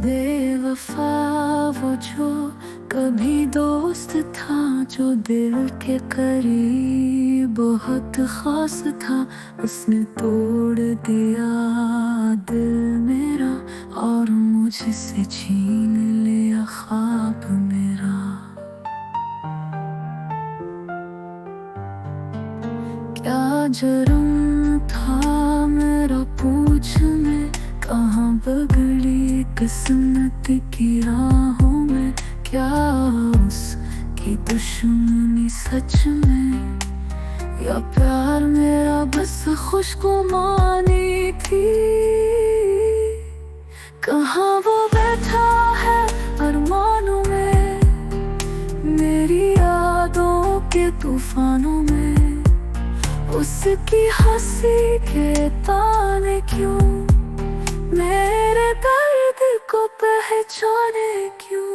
बेवफा वो जो कभी दोस्त था, जो दिल के करीब बहुत खास था, उसने तोड़ दिया दिल मेरा और मुझसे छीन लिया ख्वाब मेरा। क्या जुर्म था मेरा पूछ में, कहाँ बगड़ी किस्मत की राहों में, क्या उसकी दुश्मनी सच में, या प्यार मेरा बस खुशगुमानी थी। कहाँ वो बैठा है अरमानों में, मेरी यादों के तूफानों में, उसकी हंसी के ताने क्यों मेरे दर्द को पहचाने क्यों।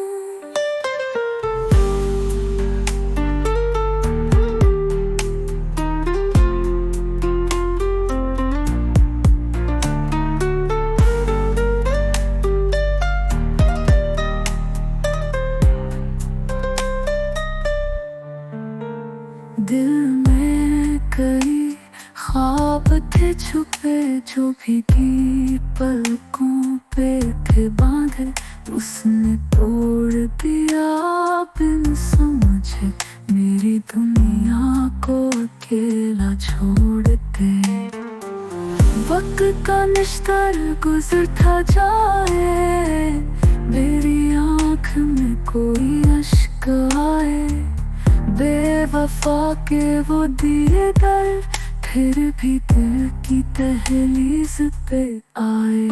दिल में कई ख्वाब थे छुपे, जो भीगी पलकों पे थे बांधे, उसने तोड़ दिया बिन समझे मेरी दुनिया को अकेला छोड़ दे। वक्त का निश्तर गुजरता जाए, मेरी आँख में कोई अश्क आए, बेवफा के वो दिए दर फिर भी दिल की दहलीज पे आए।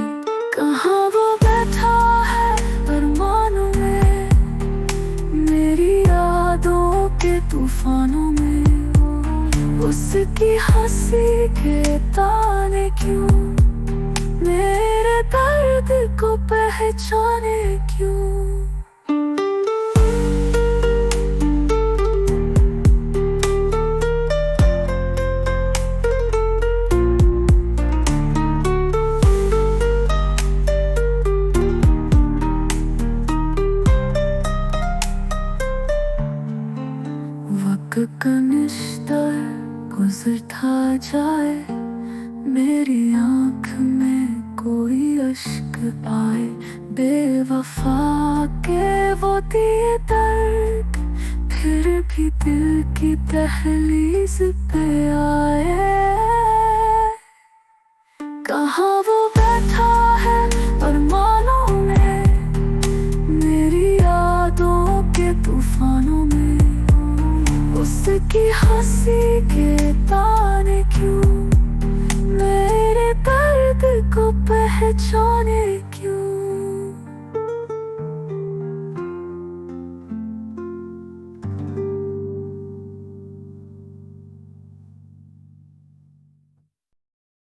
कहाँ वो बैठा है अरमानों में, मेरी यादों के तूफानों में, उसकी हंसी के ताने क्यों मेरे दर्द को पहचाने क्यों। वक्त का निश्तर गुजरता जाए, मेरी आँख में कोई अश्क आए, बेवफा के वो दिए दर्द फिर भी दिल की दहलीज पे आए। कहाँ वो बैठा है अरमानों में, मेरी यादों के तूफानों में, उसकी हंसी के ताने क्यों मेरे दर्द को पहचाने